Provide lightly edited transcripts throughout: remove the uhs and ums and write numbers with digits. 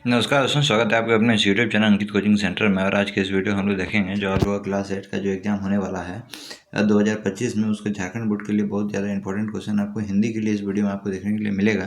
नमस्कार दोस्तों, स्वागत है आपके अपने यूट्यूब चैनल अंकित कोचिंग सेंटर में। और आज के इस वीडियो हम लोग देखेंगे जो आप लोग क्लास 8 का जो एग्ज़ाम होने वाला है 2025 में, उसके झारखंड बोर्ड के लिए बहुत ज़्यादा इंपॉर्टेंट क्वेश्चन आपको हिंदी के लिए इस वीडियो में आपको देखने के लिए मिलेगा।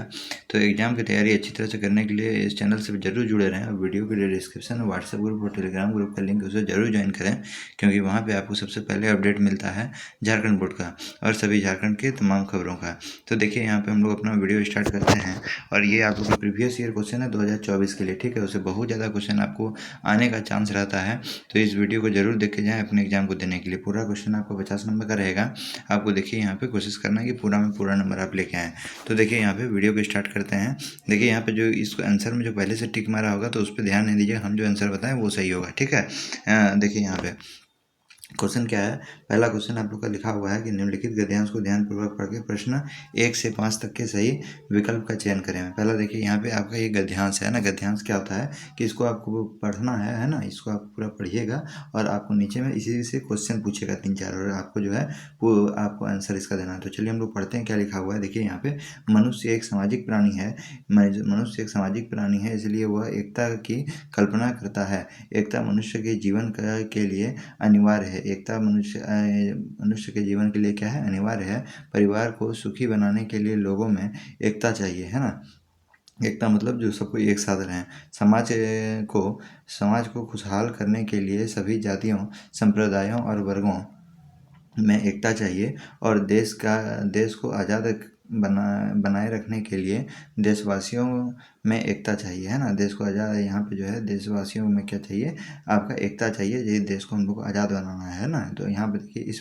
तो एग्जाम की तैयारी अच्छी तरह से करने के लिए इस चैनल से जरूर जुड़े रहें और वीडियो के डिस्क्रिप्शन में व्हाट्सएप ग्रुप और टेलीग्राम ग्रुप का लिंक उसे जरूर ज्वाइन करें, क्योंकि वहाँ पर आपको सबसे पहले अपडेट मिलता है झारखंड बोर्ड का और सभी झारखंड के तमाम खबरों का। तो देखिए यहाँ पर हम लोग अपना वीडियो स्टार्ट करते हैं। और ये आप लोग का प्रीवियस ईयर क्वेश्चन है 2024 के लिए, ठीक है। उससे बहुत ज़्यादा क्वेश्चन आपको आने का चांस रहता है, तो इस वीडियो को जरूर देख के जाएँ अपने एग्जाम को देने के लिए। पूरा क्वेश्चन आपको 50 नंबर का रहेगा। आपको देखिए यहाँ पे कोशिश करना है कि पूरा में पूरा नंबर आप लेके आएँ। तो देखिए यहाँ पे वीडियो को स्टार्ट करते हैं। देखिए यहाँ पे जो इसको आंसर में जो पहले से टिक मारा होगा तो उस पर ध्यान नहीं दीजिए, हम जो आंसर बताएं वो सही होगा, ठीक है। देखिए यहाँ पे क्वेश्चन क्या है। पहला क्वेश्चन आप लोग का लिखा हुआ है कि निम्नलिखित गद्यांश को ध्यानपूर्वक पढ़ के प्रश्न 1 से 5 तक के सही विकल्प का चयन करें। पहला देखिए यहाँ पे आपका ये गद्यांश है ना। गद्यांश क्या होता है कि इसको आपको पढ़ना है ना। इसको आप पूरा पढ़िएगा और आपको नीचे में इसी से क्वेश्चन पूछेगा 3-4 और आपको जो है वो आपको आंसर इसका देना है। तो चलिए हम लोग पढ़ते हैं क्या लिखा हुआ है। देखिए यहाँ पे मनुष्य एक सामाजिक प्राणी है। मनुष्य एक सामाजिक प्राणी है, इसलिए वह एकता की कल्पना करता है। एकता मनुष्य के जीवन के लिए अनिवार्य है। एकता मनुष्य के जीवन के लिए क्या है, अनिवार्य है। परिवार को सुखी बनाने के लिए लोगों में एकता चाहिए, है ना। एकता मतलब जो सबको एक साथ रहें। समाज को खुशहाल करने के लिए सभी जातियों, संप्रदायों और वर्गों में एकता चाहिए। और देश को आज़ाद बनाए रखने के लिए देशवासियों में एकता चाहिए, है ना। देश को आज़ाद, यहाँ पे जो है देशवासियों में क्या चाहिए, आपका एकता चाहिए। ये देश को हम लोग को आज़ाद बनाना है ना। तो यहाँ पे देखिए इस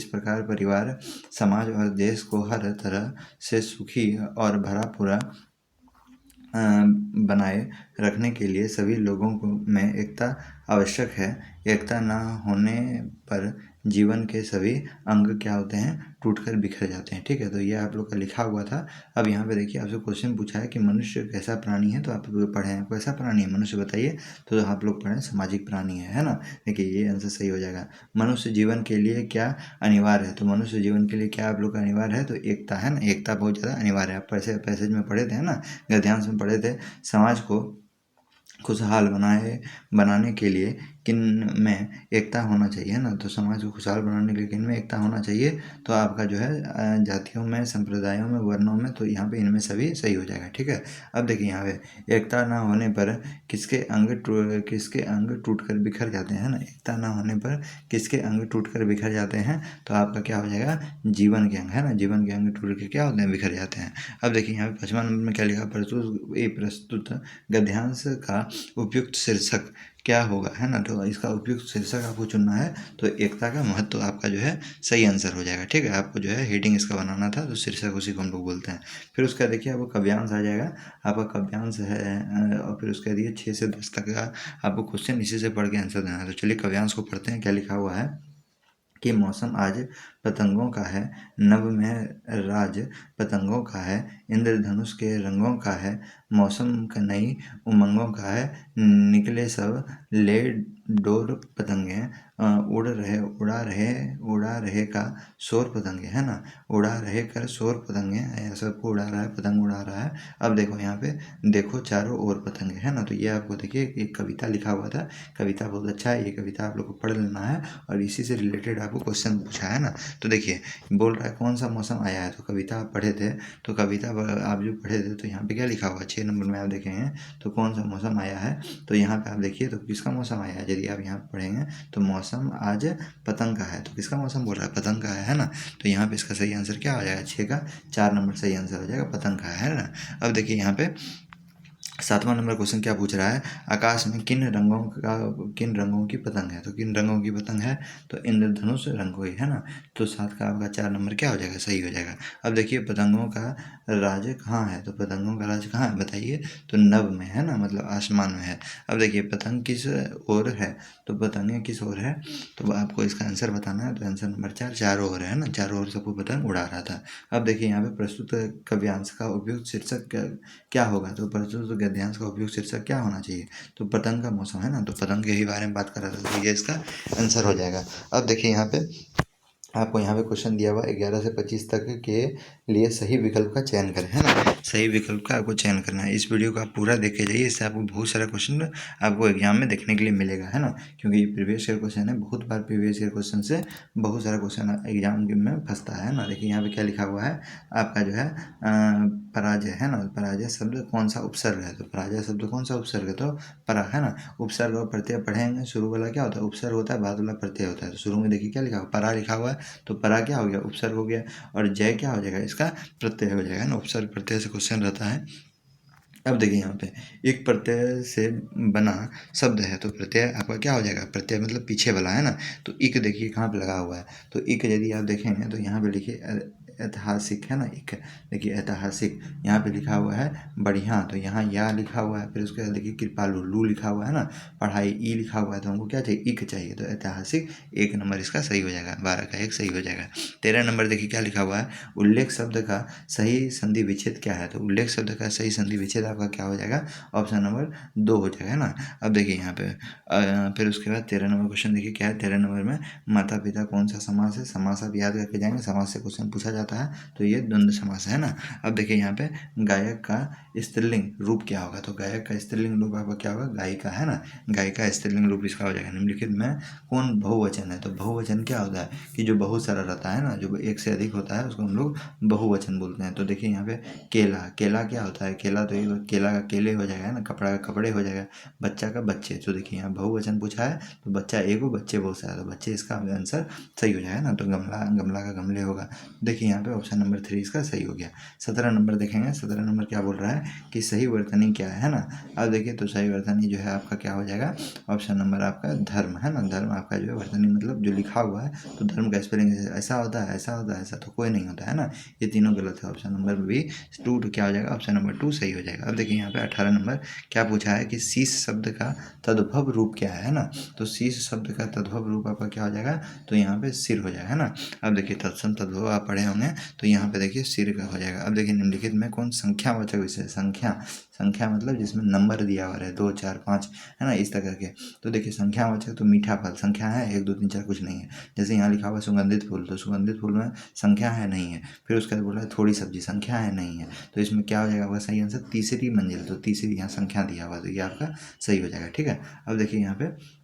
प्रकार परिवार, समाज और देश को हर तरह से सुखी और भरा पूरा बनाए रखने के लिए सभी लोगों में एकता आवश्यक है। एकता न होने पर जीवन के सभी अंग क्या होते हैं, टूटकर बिखर जाते हैं, ठीक है। तो ये आप लोग का लिखा हुआ था। अब यहाँ पे देखिए आपसे क्वेश्चन पूछा है कि मनुष्य कैसा प्राणी है, तो आप लोग पढ़ें कैसा प्राणी है मनुष्य बताइए। तो आप लोग पढ़ें सामाजिक प्राणी है ना। देखिए ये आंसर सही हो जाएगा। मनुष्य जीवन के लिए क्या अनिवार्य है, तो मनुष्य जीवन के लिए क्या आप लोग का अनिवार्य है, तो एकता है ना। एकता बहुत ज़्यादा अनिवार्य है। आप पैसेज में पढ़े थे ना, गद्यांश में पढ़े थे। समाज को खुशहाल बनाने के लिए किन में एकता होना चाहिए, है ना। तो समाज को खुशहाल बनाने के लिए किन में एकता होना चाहिए, तो आपका जो है जातियों में, संप्रदायों में, वर्णों में, तो यहाँ पे इनमें सभी सही हो जाएगा, ठीक है। अब देखिए यहाँ पे एकता ना होने पर किसके अंग टूट कर बिखर जाते हैं ना। एकता ना होने पर किसके अंग टूट कर बिखर जाते हैं, तो आपका क्या हो जाएगा, जीवन के अंग, है ना। जीवन के अंग टूट के क्या होते हैं, बिखर जाते हैं। अब देखिए यहाँ पे 5वां नंबर में क्या लिखा, प्रस्तुत गद्यांश का उपयुक्त शीर्षक क्या होगा, है ना। तो इसका उपयुक्त शीर्षक आपको चुनना है। तो एकता का महत्व आपका जो है सही आंसर हो जाएगा, ठीक है। आपको जो है हेडिंग इसका बनाना था, तो शीर्षक उसी को हम लोग बोलते हैं। फिर उसका देखिए आपको काव्यांश आ जाएगा। आपका काव्यांश है और फिर उसका दिए 6 से 10 तक का आपको क्वेश्चन इसी से पढ़ के आंसर देना है। तो चलिए काव्यांश को पढ़ते हैं क्या लिखा हुआ है कि मौसम आज पतंगों का है, नभ में राज पतंगों का है, इंद्रधनुष के रंगों का है, मौसम का नई उमंगों का है, निकले सब ले डोर पतंगे, उड़ा रहे का शोर पतंगे, है ना। उड़ा रहे कर शोर पतंगे, सबको उड़ा रहा है, पतंग उड़ा रहा है। अब देखो यहाँ पे देखो चारों ओर पतंगे, है ना। तो ये आपको देखिए एक कविता लिखा हुआ था। कविता बहुत अच्छा है, ये कविता आप लोग को पढ़ लेना है और इसी से रिलेटेड आपको क्वेश्चन पूछा है ना। तो देखिए बोल रहा है कौन सा मौसम आया है, तो कविता आप पढ़े थे। तो कविता आप जो पढ़े थे तो यहाँ पे क्या लिखा हुआ है, 6 नंबर में आप देखेंगे तो कौन सा मौसम आया है। तो यहाँ पे आप देखिए तो किसका मौसम आया है, यदि आप यहाँ पढ़ेंगे तो मौसम आज पतंग का है। तो किसका मौसम बोल रहा है, पतंग का है ना। तो यहाँ पे इसका सही आंसर क्या हो जाएगा, 6 का 4 नंबर सही आंसर हो जाएगा, पतंग का है ना। अब देखिए यहाँ पे 7वां नंबर क्वेश्चन क्या पूछ रहा है, आकाश में किन रंगों की पतंग है। तो किन रंगों की पतंग है, तो इंद्रधनुष रंगों है ना। तो 7 का आपका 4 नंबर क्या हो जाएगा, सही हो जाएगा। अब देखिए पतंगों का राज कहाँ है, तो पतंगों का राज कहाँ है बताइए, तो नभ में, है ना, मतलब आसमान में है। अब देखिए पतंग किस ओर है, तो पतंगें किस ओर है, तो आपको इसका आंसर बताना है। तो आंसर नंबर 4 चारों ओर है ना, चारों ओर सबको पतंग उड़ा रहा था। अब देखिए यहाँ पे प्रस्तुत काव्यांश का उपयुक्त शीर्षक क्या होगा, तो प्रस्तुत गद्यांश का उपयुक्त शीर्षक क्या होना चाहिए, तो पतंग का मौसम, है ना। तो पतंग के ही बारे में बात कर रहा था, तो ये इसका आंसर हो जाएगा। अब देखिए यहाँ पे आपको यहाँ पे क्वेश्चन दिया हुआ 11 से 25 तक के लिए सही विकल्प का चयन करें, है ना। सही विकल्प का आपको चयन करना है। इस वीडियो को आप पूरा देख के जाइए, इससे आपको बहुत सारा क्वेश्चन आपको एग्जाम में देखने के लिए मिलेगा, है ना। क्योंकि ये प्रीवियस ईयर क्वेश्चन है, बहुत बार प्रीवियस ईयर क्वेश्चन से बहुत सारा क्वेश्चन एग्जाम में फंसता है ना। देखिए यहाँ पे क्या लिखा हुआ है आपका जो है पराजय, है ना। पराजय शब्द कौन सा उपसर्ग है, तो पराजय शब्द कौन सा उपसर्ग है, तो परा, है ना। उपसर्ग और प्रत्यय पढ़ेंगे। शुरू वाला क्या होता है, उपसर्ग होता है, बाद वाला प्रत्यय होता है। तो शुरू में देखिए क्या लिखा हुआ, परा लिखा हुआ है, तो परा क्या हो गया, उपसर्ग हो गया, और जय क्या हो जाएगा, इसका प्रत्यय हो जाएगा ना। उपसर्ग प्रत्यय से क्वेश्चन रहता है। अब देखिए यहाँ पे एक प्रत्यय से बना शब्द है, तो प्रत्यय आपका क्या हो जाएगा, प्रत्यय मतलब पीछे वाला, है ना। तो इक देखिए कहाँ पे लगा हुआ है, तो इक यदि आप देखेंगे तो यहाँ पे लिखिए ऐतिहासिक, है ना। इक देखिए ऐतिहासिक, यहाँ पे लिखा हुआ है बढ़िया, तो यहाँ या लिखा हुआ है, फिर उसके बाद देखिए कृपालु, लू लिखा हुआ है ना। पढ़ाई, ई लिखा हुआ है, तो हमको क्या चाहिए, इक चाहिए, तो ऐतिहासिक 1 नंबर इसका सही हो जाएगा, 12 का 1 सही हो जाएगा। 13 नंबर देखिए क्या लिखा हुआ है, उल्लेख शब्द का सही संधि विच्छेद क्या है, तो उल्लेख शब्द का सही संधि विच्छेद आपका क्या हो जाएगा, ऑप्शन नंबर 2 हो जाएगा, है ना। अब देखिए यहाँ पे फिर उसके बाद 13 नंबर क्वेश्चन देखिए क्या है। 13 नंबर में माता पिता कौन सा समास है, समास आप याद करके जाएंगे, समास से क्वेश्चन पूछा जाता है, तो ये द्वंद्व समास है ना। अब देखिए यहाँ पे गायक का स्त्रीलिंग रूप क्या होगा, तो गायक का स्त्रीलिंग रूप आपका क्या होगा, गायिका, है ना। गायिका स्त्रीलिंग रूप इसका हो जाएगा। निम्नलिखित में कौन बहुवचन है, तो बहुवचन क्या होता है कि जो बहुत सारा रहता है ना, जो एक से अधिक होता है उसको हम लोग बहुवचन बोलते हैं। तो देखिए यहाँ पे केला, केला क्या होता है, केला तो एक केला का केले हो जाएगा, है ना। कपड़ा का कपड़े हो जाएगा, बच्चा का बच्चे, तो देखिए यहाँ बहुवचन पूछा है, तो बच्चा एक हो, बच्चे बहुत सारा, तो बच्चे इसका आंसर सही हो जाएगा ना। तो गमला, गमला का गमले होगा। देखिए यहाँ पे ऑप्शन नंबर 3 इसका सही हो गया। 17 नंबर देखेंगे, 17 नंबर क्या बोल रहा है कि सही वर्तनी क्या है ना। अब देखिए तो सही वर्तनी जो है आपका क्या हो जाएगा, ऑप्शन नंबर आपका धर्म, है ना। धर्म आपका जो है वर्तनी मतलब जो लिखा हुआ है, तो धर्म का स्पेलिंग ऐसा होता है, ऐसा होता है, ऐसा तो कोई नहीं होता है ना। ये तीनों गलत है। ऑप्शन नंबर भी 2 क्या हो जाएगा, ऑप्शन नंबर 2 सही हो जाएगा। अब देखिए यहाँ पे 18 नंबर क्या पूछा है कि शीश शब्द का तद्भव रूप क्या है ना। तो शीश शब्द का तद्भव रूप आपका क्या हो जाएगा, तो यहाँ पे सिर हो जाएगा, है ना। अब देखिए तत्सम तद्भव आप पढ़े होंगे, तो यहाँ पे देखिए सिर का हो जाएगा। अब देखिए निम्नलिखित में कौन संख्यावाचक विशेषण, संख्या, संख्या मतलब जिसमें नंबर दिया हुआ है 2 4 5, है ना, इस तरह करके। तो देखिए संख्यावाचक तो मीठा फल, संख्या है 1 2 3 4 कुछ नहीं है। जैसे यहाँ लिखा हुआ सुगंधित फूल, तो सुगंधित फूल में संख्या है नहीं है। फिर उसके बाद बोल रहा है थोड़ी सब्जी, संख्या है नहीं है। तो इसमें क्या हो जाएगा आपका सही आंसर, तीसरी मंजिल, तो तीसरी यहाँ संख्या दिया हुआ, तो ये आपका सही हो जाएगा, ठीक है। अब देखिए यहाँ पे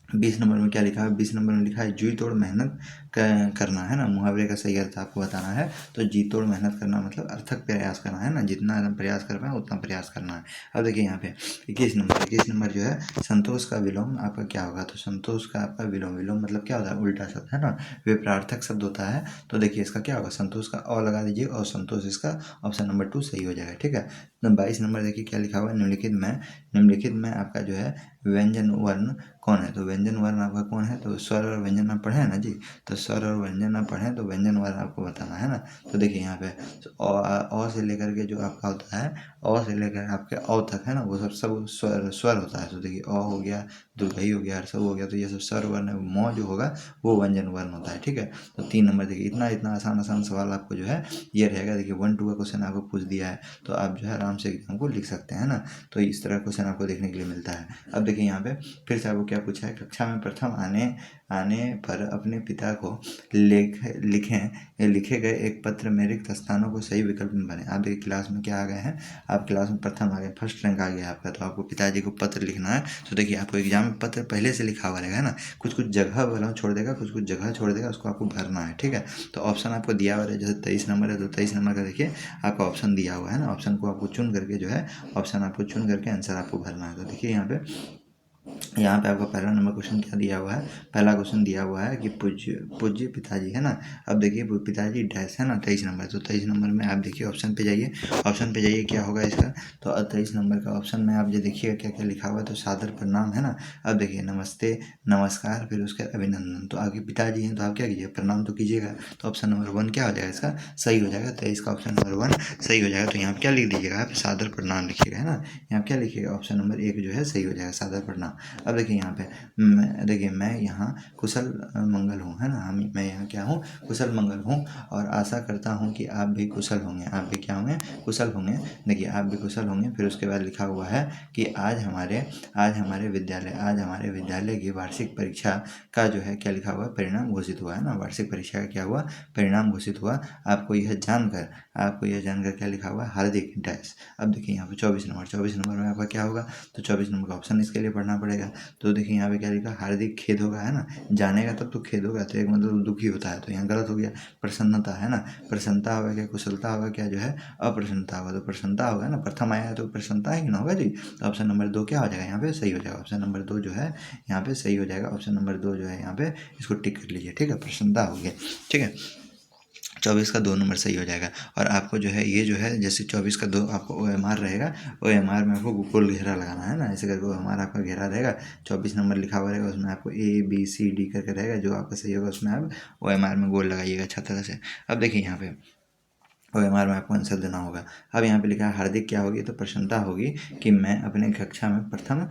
20 नंबर में क्या लिखा है, 20 नंबर में लिखा है जी तोड़ मेहनत करना, है ना। मुहावरे का सही अर्थ आपको बताना है, तो जी तोड़ मेहनत करना मतलब अर्थक प्रयास करना, है ना। जितना प्रयास कर पाए उतना प्रयास करना है। अब देखिए यहाँ पे 21 नंबर जो है संतोष का विलोम आपका क्या होगा, तो संतोष का आपका विलोम, विलोम मतलब क्या होता है, उल्टा शब्द, है ना। विपरार्थक शब्द होता है, तो देखिए इसका क्या होगा, संतोष का अ लगा दीजिए, और संतोष इसका ऑप्शन नंबर 2 सही हो जाएगा, ठीक है। 22 नंबर देखिए क्या लिखा हुआ है, निम्नलिखित में आपका जो है व्यंजन वर्ण कौन है, तो व्यंजन वर्ण आपका कौन है, तो स्वर और व्यंजन आप पढ़े हैं ना जी, तो स्वर और व्यंजन आप पढ़ें तो व्यंजन वर्ण आपको बताना है ना। तो देखिए यहाँ पे अ से लेकर के जो आपका होता है, अ से लेकर आपके अ तक, है ना, वो सब स्वर स्वर होता है। तो देखिए अ हो गया, दुर्घई हो गया, सब हो गया, तो ये सब स्वर वर्ण है। म जो होगा वो व्यंजन वर्ण होता है, ठीक है। तो 3 नंबर देखिए, इतना इतना आसान आसान सवाल आपको जो है ये रहेगा। देखिए 1 2 का क्वेश्चन आपको पूछ दिया है, तो आप जो है आराम से एग्जाम को लिख सकते हैं ना। तो इस तरह क्वेश्चन आपको देखने के लिए मिलता है। अब देखिए यहाँ पे फिर से आपको क्या पूछा है, कक्षा में प्रथम आने पर अपने पिता को लिखे गए एक पत्र में रिक्त स्थानों को सही विकल्प में भरें। आप देखिए क्लास में क्या आ गए हैं, आप क्लास में प्रथम आ गए, फर्स्ट रैंक आ गया आपका, तो आपको पिताजी को पत्र लिखना है। तो देखिए आपको एग्जाम में पत्र पहले से लिखा हुआ रहेगा, है ना। कुछ कुछ जगह वाला छोड़ देगा, कुछ कुछ जगह छोड़ देगा, उसको आपको भरना है, ठीक है। तो ऑप्शन आपको दिया हुआ है, जैसे 23 नंबर है तो 23 नंबर का देखिए आपका ऑप्शन दिया हुआ है ना। ऑप्शन को आपको चुन करके जो है, ऑप्शन आपको चुन करके आंसर आपको भरना है। तो देखिए यहाँ पे आपका पहला नंबर क्वेश्चन क्या दिया हुआ है, पहला क्वेश्चन दिया हुआ है कि पूज्य पिताजी, है ना। अब देखिए पिताजी डैश, है ना, 23 नंबर, तो 23 नंबर में आप देखिए ऑप्शन पे जाइए, ऑप्शन पे जाइए क्या होगा इसका, तो 23 नंबर का ऑप्शन में आप जो देखिएगा क्या क्या लिखा हुआ है, तो सादर प्रणाम, है ना। अब देखिए नमस्ते, नमस्कार, फिर उसके अभिनंदन, तो आपके पिताजी हैं तो आप क्या कीजिएगा, प्रणाम तो कीजिएगा। तो ऑप्शन नंबर 1 क्या हो जाएगा इसका सही हो जाएगा, 23 का ऑप्शन नंबर 1 सही हो जाएगा। तो यहाँ पे क्या लिख दीजिएगा आप, सादर प्रणाम लिखिएगा, है ना। यहाँ क्या लिखिएगा, ऑप्शन नंबर 1 जो है सही हो जाएगा, सादर प्रणाम। अब देखिए यहाँ पे देखिए मैं यहाँ कुशल मंगल हूँ, है ना। मैं यहाँ क्या हूँ, कुशल मंगल हूँ, और आशा करता हूँ कि आप भी कुशल होंगे। आप भी क्या होंगे, कुशल होंगे। देखिए आप भी कुशल होंगे। फिर उसके बाद लिखा हुआ है कि आज हमारे विद्यालय की वार्षिक परीक्षा का जो है क्या लिखा हुआ, परिणाम घोषित हुआ, है ना। वार्षिक परीक्षा का क्या हुआ, परिणाम घोषित हुआ। आपको यह जानकर क्या लिखा हुआ, हार्दिक डैश। अब देखिए यहाँ पे 24 नंबर में आपका क्या होगा, तो 24 नंबर का ऑप्शन इसके लिए पढ़ना पड़ेगा। तो देखिए यहाँ पे क्या लिखा, हार्दिक खेद होगा, है ना। जानेगा तब तो खेद होगा, तो एक मतलब दुखी होता है, तो यहाँ गलत हो गया। प्रसन्नता, है ना। प्रसन्नता होगा क्या, कुशलता होगा क्या, जो है अप्रसन्नता होगा। तो प्रसन्नता होगा ना, प्रथम आया है तो प्रसन्नता है कि ना होगा जी। तो ऑप्शन नंबर 2 क्या हो जाएगा, यहाँ पे सही हो जाएगा। ऑप्शन नंबर 2 जो है यहाँ पे सही हो जाएगा। ऑप्शन नंबर 2 जो है यहाँ पे इसको टिक कर लीजिए, ठीक है। प्रसन्नता हो गया, ठीक है। 24 का 2 नंबर सही हो जाएगा। और आपको जो है ये जो है, जैसे 24 का 2 आपको OMR रहेगा, OMR में आपको गोल घेरा लगाना है ना। ऐसे करके OMR आपका घेरा रहेगा, 24 नंबर लिखा हुआ रहेगा, उसमें आपको ABCD करके रहेगा। जो आपका सही होगा उसमें आप OMR में गोल लगाइएगा अच्छा तरह से। अब देखिए यहाँ पे OMR में आपको आंसर देना होगा। अब यहाँ पे लिखा है हार्दिक क्या होगी, तो प्रसन्नता होगी कि मैं अपने कक्षा में प्रथम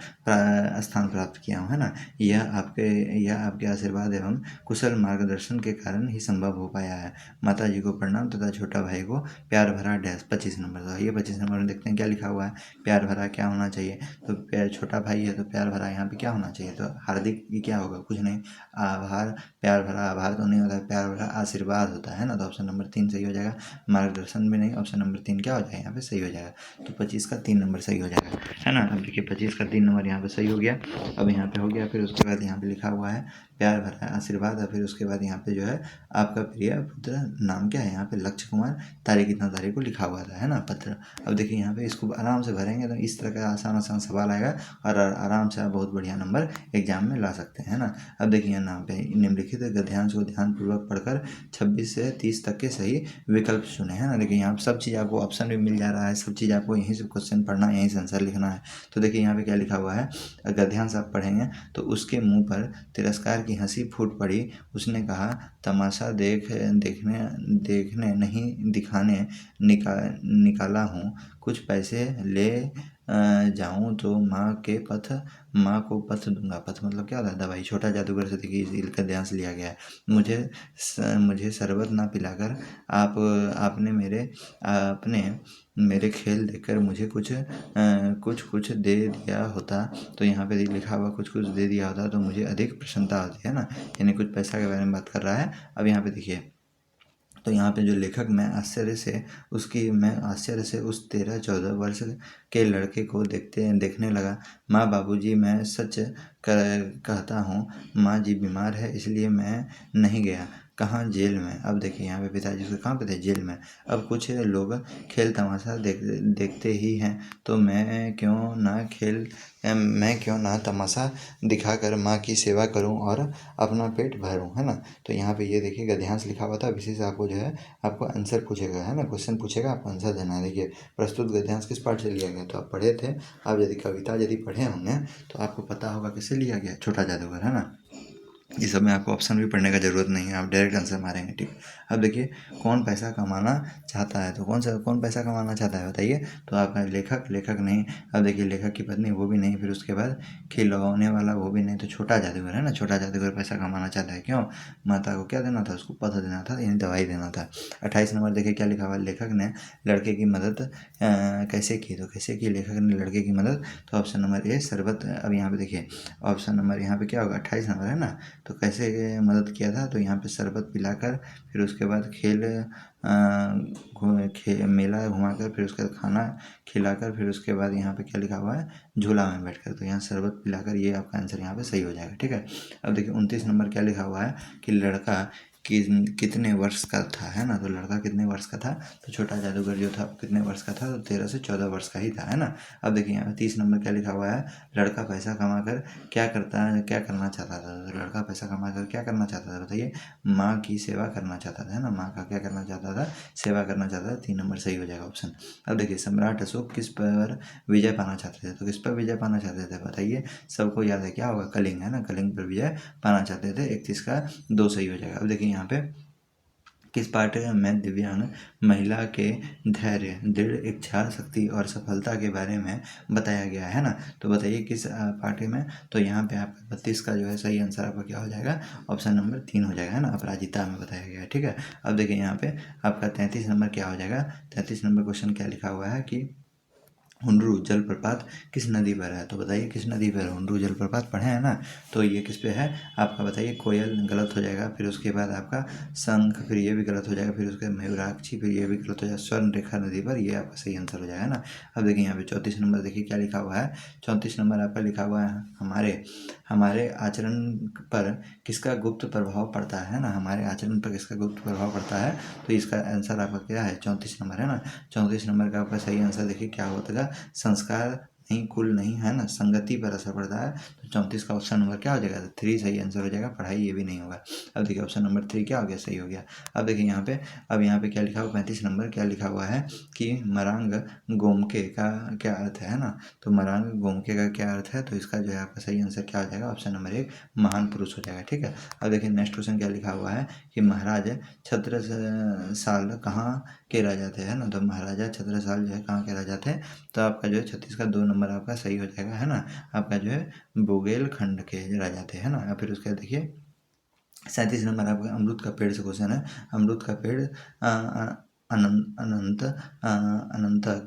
स्थान प्राप्त किया हूँ, है ना। यह आपके आशीर्वाद एवं कुशल मार्गदर्शन के कारण ही संभव हो पाया है। माता जी को प्रणाम तथा छोटा भाई को प्यार भरा डैश। 25 नंबर, तो ये 25 नंबर में देखते हैं क्या लिखा हुआ है। प्यार भरा क्या होना चाहिए, तो छोटा भाई है तो प्यार भरा यहाँ पे क्या होना चाहिए, तो हार्दिक ये क्या होगा, कुछ नहीं। आभार, प्यार भरा आभार तो नहीं होता है, प्यार भरा आशीर्वाद होता है ना। तो ऑप्शन नंबर 3 सही हो जाएगा। मार्गदर्शन भी नहीं, ऑप्शन नंबर 3 क्या हो जाएगा, यहाँ पे सही हो जाएगा। तो 25 का 3 नंबर सही हो जाएगा, है ना। अब देखिए 25 का 3 नंबर यहाँ पे सही हो गया। अब यहाँ पे हो गया। फिर उसके बाद यहाँ पे लिखा हुआ है प्यार भरा आशीर्वाद। और फिर उसके बाद यहाँ पे जो है आपका प्रिय पुत्र नाम क्या है, यहाँ पे लक्ष्य कुमार, तारीख इतना तारीख को लिखा हुआ था, है ना, पत्र। अब देखिए यहाँ पे इसको आराम से भरेंगे तो इस तरह का आसान आसान सवाल आएगा, और आराम से आप बहुत बढ़िया नंबर एग्जाम में ला सकते हैं, है ना। अब देखिए यहाँ पे निम्नलिखित गद्यांश को ध्यानपूर्वक पढ़कर 26 से 30 तक के सही विकल्प चुने, है ना। देखिए यहाँ पे सब चीज़ आपको ऑप्शन भी मिल जा रहा है, सब चीज़ आपको यहीं से क्वेश्चन पढ़ना है, यहीं से आंसर लिखना है। तो देखिए यहाँ पे क्या लिखा हुआ है, गद्यांश आप पढ़ेंगे तो उसके मुंह पर तिरस्कार की हंसी फूट पड़ी। उसने कहा, तमाशा देखने नहीं दिखाने निकाला हूँ। कुछ पैसे ले जाऊँ तो माँ को पथ दूंगा। पथ मतलब क्या होता है, दवाई। छोटा जादूगर से देखिए इसका ध्यान से लिया गया है। मुझे शरबत ना पिलाकर आपने मेरे खेल देखकर मुझे कुछ दे दिया होता। तो यहाँ पे लिखा हुआ कुछ दे दिया होता तो मुझे अधिक प्रसन्नता होती, है ना। यानी कुछ पैसा के बारे में बात कर रहा है। अब यहाँ पे देखिए, तो यहाँ पे जो लेखक मैं आश्चर्य से उस 13-14 वर्ष के लड़के को देखने लगा। माँ बाबूजी, मैं सच कहता हूँ, माँ जी बीमार है इसलिए मैं नहीं गया। कहाँ, जेल में। अब देखिए यहाँ पे पिताजी उसके कहाँ पे थे, जेल में। अब कुछ लोग खेल तमाशा देखते ही हैं, तो मैं क्यों ना तमाशा दिखाकर माँ की सेवा करूं और अपना पेट भरूं, है ना। तो यहाँ पे ये देखिएगा, ध्यान से लिखा हुआ था। विशेष आपको जो है आपको आंसर पूछेगा, है ना, क्वेश्चन पूछेगा, आपको आंसर देना है। देखिए प्रस्तुत गद्यांश किस पाठ से लिया गया, तो आप पढ़े थे। आप यदि कविता पढ़े होंगे तो आपको पता होगा किससे लिया गया, छोटा जादूगर, है ना। इस सब में आपको ऑप्शन भी पढ़ने का ज़रूरत नहीं है, आप डायरेक्ट आंसर मारेंगे, ठीक। अब देखिए कौन पैसा कमाना चाहता है, तो कौन पैसा कमाना चाहता है बताइए, तो आपका लेखक नहीं। अब देखिए लेखक की पत्नी वो भी नहीं, फिर उसके बाद खिलौने वाला वो भी नहीं, तो छोटा जादूगर, है ना। छोटा जादूगर पैसा कमाना चाहता है, क्यों, माता को क्या देना था, उसको पथ देना था, यानी दवाई देना था। 28 नंबर देखिए क्या लिखा हुआ, लेखक ने लड़के की मदद कैसे की, तो कैसे की लेखक ने लड़के की मदद, तो ऑप्शन नंबर ए शरबत। अब यहाँ पे देखिए ऑप्शन नंबर यहाँ पे क्या होगा, 28 नंबर, है ना। तो कैसे मदद किया था, तो यहाँ पे शरबत पिलाकर, फिर उसके बाद मेला घुमाकर, फिर उसके बाद खाना खिलाकर, फिर उसके बाद यहाँ पे क्या लिखा हुआ है, झूला में बैठकर। तो यहाँ शरबत पिलाकर, ये आपका आंसर यहाँ पे सही हो जाएगा, ठीक है। अब देखिए 29 नंबर क्या लिखा हुआ है कि लड़का कितने वर्ष का था, है ना। तो लड़का कितने वर्ष का था, तो छोटा जादूगर जो था कितने वर्ष का था, तो 13 से 14 वर्ष का ही था, है ना। अब देखिए यहाँ पे 30 नंबर क्या लिखा हुआ है, लड़का पैसा कमाकर क्या करना चाहता था, तो लड़का पैसा कमाकर क्या करना चाहता था बताइए, माँ की सेवा करना चाहता था, है ना। माँ का क्या करना चाहता था, सेवा करना चाहता था। 3 नंबर सही हो जाएगा ऑप्शन। अब देखिए सम्राट अशोक किस पर विजय पाना चाहते थे, तो किस पर विजय पाना चाहते थे बताइए, सबको याद है क्या होगा, कलिंग, है ना। कलिंग पर विजय पाना चाहते थे। 31 का 2 सही हो जाएगा। अब देखिए यहाँ पे किस पाठ में दिव्यांग महिला के धैर्य, दृढ़ इच्छा शक्ति और सफलता के बारे में बताया गया है ना? तो बताइए किस पाठ में? तो यहाँ पे आपका 32 का जो है सही आंसर आपका क्या हो जाएगा? ऑप्शन नंबर 3 हो जाएगा, है ना? अपराजिता में बताया गया है, ठीक है। अब देखिए यहाँ पे आपका 33 नंबर क्या हो जाएगा? 33 नंबर क्वेश्चन क्या लिखा हुआ है कि हुंडरू जलप्रपात किस नदी पर है? तो बताइए किस नदी पर है हुंडरू जलप्रपात? पढ़े हैं ना? तो ये किस पे है आपका? बताइए। कोयल गलत हो जाएगा, फिर उसके बाद आपका शंख, फिर ये भी गलत हो जाएगा, फिर उसके मयूराक्षी, फिर ये भी गलत हो जाएगा। स्वर्ण रेखा नदी पर, ये आपका सही आंसर हो जाएगा ना। अब देखिए यहाँ पे 34 नंबर देखिए क्या लिखा हुआ है। 34 नंबर आपका लिखा हुआ है हमारे हमारे आचरण पर किसका गुप्त प्रभाव पड़ता है ना? हमारे आचरण पर किसका गुप्त प्रभाव पड़ता है? तो इसका आंसर आपका क्या है? 34 नंबर, है ना। 34 नंबर का आपका सही आंसर देखिए क्या होता? संस्कार नहीं, कुल नहीं, है ना, संगति पर असर पड़ता है। तो 34 का ऑप्शन नंबर क्या हो जाएगा? 3 सही आंसर हो जाएगा। पढ़ाई ये भी नहीं होगा। अब देखिए ऑप्शन नंबर 3 क्या हो गया? सही हो गया। अब देखिए यहाँ पे, अब यहाँ पे क्या लिखा हुआ? 35 नंबर क्या लिखा हुआ है कि मरांग गोमके का क्या अर्थ है ना? तो मरांग गोमके का क्या अर्थ है? तो इसका जो है आपका सही आंसर क्या हो जाएगा? ऑप्शन नंबर 1 महान पुरुष हो जाएगा, ठीक है। अब देखिए नेक्स्ट क्वेश्चन क्या लिखा हुआ है कि महाराज छत्रसाल कहाँ के राजा थे, है ना? तो महाराजा छत्रसाल जो है कहाँ के राजा थे? तो आपका जो है 36 का 2 नंबर आपका सही हो जाएगा, है ना। आपका जो है बुंदेलखंड के राजा थे, है ना। या फिर उसके बाद देखिए 37 नंबर आपका अमरूद का पेड़ से क्वेश्चन है। अमरूद का पेड़ अनंत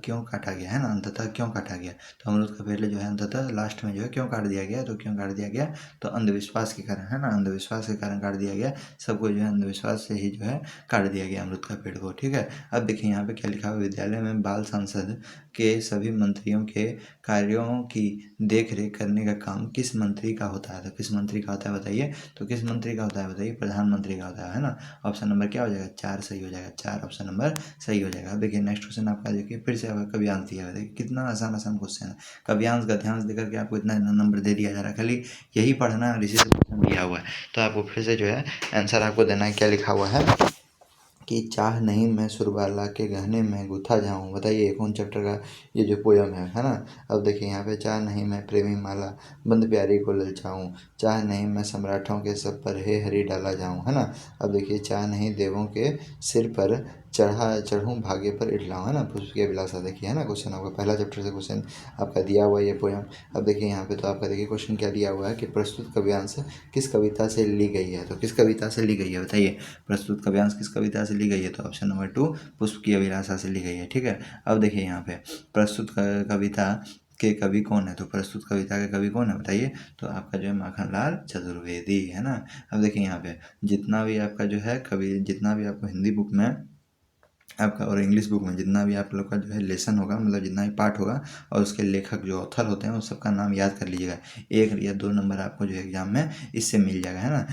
क्यों काटा गया, है ना? अंततः क्यों काटा गया? तो अमरूद का पेड़ जो है अंततः लास्ट में जो है क्यों काट दिया गया? तो क्यों काट दिया गया? तो अंधविश्वास के कारण, है ना। अंधविश्वास के कारण काट दिया गया। सबको जो है अंधविश्वास से ही जो है काट दिया गया अमरूद का पेड़ को, ठीक है। अब देखिए यहाँ पे क्या लिखा हुआ? विद्यालय में बाल सांसद के सभी मंत्रियों के कार्यों की देख रेख करने का काम किस मंत्री का होता है? तो किस मंत्री का होता है बताइए? तो किस मंत्री का होता है बताइए? प्रधानमंत्री का होता है ना। ऑप्शन नंबर क्या हो जाएगा? 4 सही हो जाएगा। 4 ऑप्शन नंबर सही हो जाएगा। अब देखिए नेक्स्ट क्वेश्चन आपका देखिए फिर से आपका कव्यांश दिया हुआ है। देखिए कितना आसान आसान क्वेश्चन है। कव्यांश गद्यांश देकर के आपको इतना नंबर दे दिया जा रहा है, खाली यही पढ़ना और इसी से क्वेश्चन दिया हुआ है। तो आपको फिर से जो है आंसर आपको देना है। क्या लिखा हुआ है कि चाह नहीं मैं सुरबाला के गहने में गुथा जाऊं? बताइए ये कौन चैप्टर का ये जो पोयम है ना। अब देखिए यहाँ पे, चाह नहीं मैं प्रेमी माला बंद प्यारी को ललचाऊं, चाह नहीं मैं सम्राटों के सब पर हे हरि डाला जाऊं, है ना। अब देखिए, चाह नहीं देवों के सिर पर चढ़ूं भाग्य पर इठलाऊं, है ना। पुष्प की अभिलाषा देखिए, है ना। क्वेश्चन आपका पहला चैप्टर से क्वेश्चन आपका दिया हुआ है ये पोयम। अब देखिए यहाँ पे तो आपका देखिए क्वेश्चन क्या दिया हुआ है कि प्रस्तुत कव्यांश किस कविता से ली गई है? तो किस कविता से ली गई है बताइए? प्रस्तुत कव्यांश किस कविता से ली गई है? तो ऑप्शन नंबर 2 पुष्प की अभिलाषा से ली गई है, ठीक है। अब देखिए यहाँ पे प्रस्तुत कविता के कवि कौन है? तो प्रस्तुत कविता के कवि कौन है बताइए? तो आपका जो है माखनलाल चतुर्वेदी, है ना। अब देखिए यहाँ पे जितना भी आपका जो है कवि, जितना भी आपको हिंदी बुक में आपका और इंग्लिश बुक में जितना भी आप लोग का जो है लेसन होगा, मतलब जितना भी पार्ट होगा, और उसके लेखक जो ऑथर होते हैं उन सबका नाम याद कर लीजिएगा। 1 या 2 नंबर आपको जो है एग्जाम में इससे मिल जाएगा, है ना।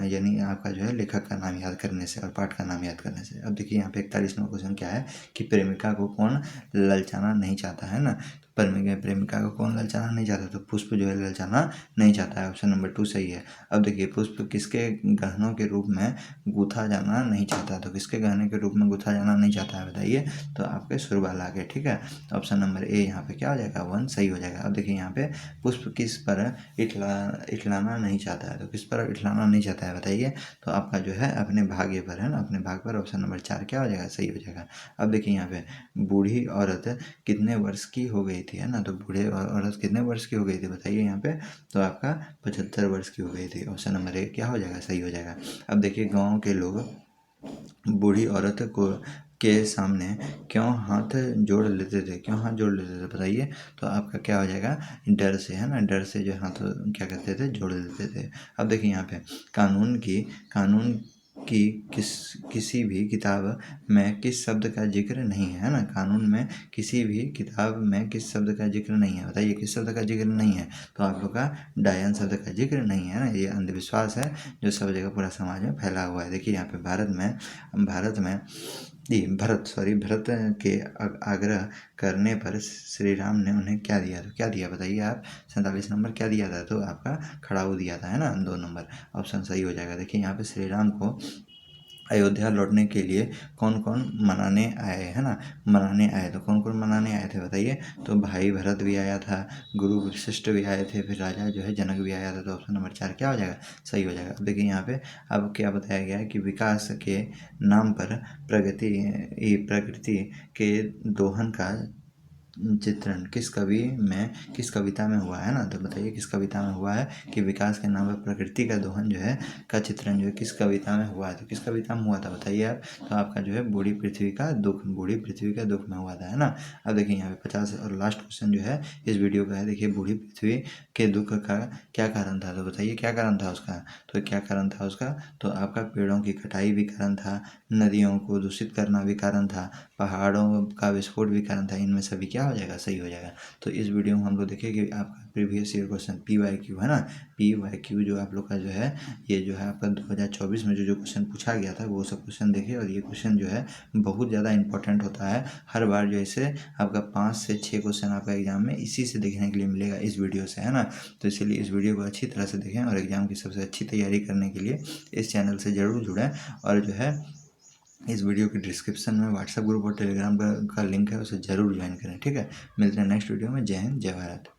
यानी आपका जो है लेखक का नाम याद करने से और पाठ का नाम याद करने से। अब देखिए यहाँ पे 41वां क्वेश्चन क्या है कि प्रेमिका को कौन ललचाना नहीं चाहता, है ना। प्रेमिका को कौन ललचाना नहीं चाहता? तो पुष्प जो है ललचाना नहीं चाहता है। ऑप्शन नंबर 2 सही है। अब देखिए पुष्प किसके गहनों के रूप में गूथा जाना नहीं चाहता? तो किसके गहने के रूप में गूथा जाना नहीं चाहता है बताइए? तो आपके सुरबाला के, ठीक है। ऑप्शन नंबर ए यहाँ पे क्या हो जाएगा? 1 सही हो जाएगा। अब देखिए यहाँ पे पुष्प किस पर इठलाना नहीं चाहता है? तो किस पर इठलाना नहीं चाहता है बताइए? तो आपका जो है अपने भाग्य पर, है ना, अपने भाग पर। ऑप्शन नंबर 4 क्या हो जाएगा? सही हो जाएगा। अब देखिए यहाँ पे बूढ़ी औरत कितने वर्ष की हो गई थी, है ना। तो बूढ़े औरत कितने वर्ष की हो गई थी बताइए यहाँ पे? तो आपका 75 वर्ष की हो गई थी। ऑप्शन नंबर ए क्या हो जाएगा? सही हो जाएगा। अब देखिए गाँव के लोग बूढ़ी औरत को के सामने क्यों हाथ जोड़ लेते थे? क्यों हाथ जोड़ लेते थे बताइए? तो आपका क्या हो जाएगा? डर से, है ना। डर से जो हाथ क्या करते थे? जोड़ लेते थे। अब देखिए यहाँ पे कानून की किसी भी किताब में किस शब्द का जिक्र नहीं है ना। कानून में किसी भी किताब में किस शब्द का जिक्र नहीं है बताइए? किस शब्द का जिक्र नहीं है? तो आप लोग का डायन शब्द का जिक्र नहीं है ना। ये अंधविश्वास है जो सब जगह पूरा समाज में फैला हुआ है। देखिए यहाँ पे भरत के आग्रह करने पर श्री राम ने उन्हें क्या दिया? तो क्या दिया बताइए आप? 47 नंबर क्या दिया था? तो आपका खड़ाऊ दिया था, है ना। 2 नंबर ऑप्शन सही हो जाएगा। देखिए यहाँ पे श्री राम को अयोध्या लौटने के लिए कौन कौन मनाने आए, है ना, मनाने आए। तो कौन कौन मनाने आए थे बताइए। तो भाई भरत भी आया था, गुरु वशिष्ठ भी आए थे, फिर राजा जो है जनक भी आया था। तो ऑप्शन नंबर 4 क्या हो जाएगा, सही हो जाएगा। अब देखिए यहाँ पे अब क्या बताया गया है कि विकास के नाम पर प्रकृति के दोहन का चित्रण किस कविता में हुआ है ना। तो बताइए किस कविता में हुआ है कि विकास के नाम पर प्रकृति का दोहन जो है का चित्रण जो है किस कविता में हुआ है। तो किस कविता में हुआ था बताइए आप। तो आपका जो है बूढ़ी पृथ्वी का दुख में हुआ था, है ना। अब देखिए यहाँ पे 50 और लास्ट क्वेश्चन जो है इस वीडियो का है। देखिए बूढ़ी पृथ्वी के दुख का क्या कारण था। तो बताइए क्या कारण था उसका। तो क्या कारण था उसका, तो आपका पेड़ों की कटाई भी कारण था, नदियों को दूषित करना भी कारण था, पहाड़ों का विस्फोट भी कारण था। इनमें सभी क्या हो जाएगा, सही हो जाएगा। तो इस वीडियो में हम लोग देखें कि आपका प्रीवियस ईयर क्वेश्चन PYQ है ना, PYQ जो आप लोग का जो है ये जो है आपका 2024 में जो क्वेश्चन पूछा गया था वो सब क्वेश्चन देखिए। और ये क्वेश्चन जो है बहुत ज़्यादा इंपॉर्टेंट होता है। हर बार जो ऐसे आपका 5 से 6 क्वेश्चन आपका एग्जाम में इसी से देखने के लिए मिलेगा, इस वीडियो से, है ना। तो इसीलिए इस वीडियो को अच्छी तरह से देखें और एग्जाम की सबसे अच्छी तैयारी करने के लिए इस चैनल से ज़रूर जुड़ें। और जो है इस वीडियो के डिस्क्रिप्शन में व्हाट्सएप ग्रुप और टेलीग्राम का लिंक है, उसे ज़रूर ज्वाइन करें, ठीक है। मिलते हैं नेक्स्ट वीडियो में। जय हिंद, जय भारत।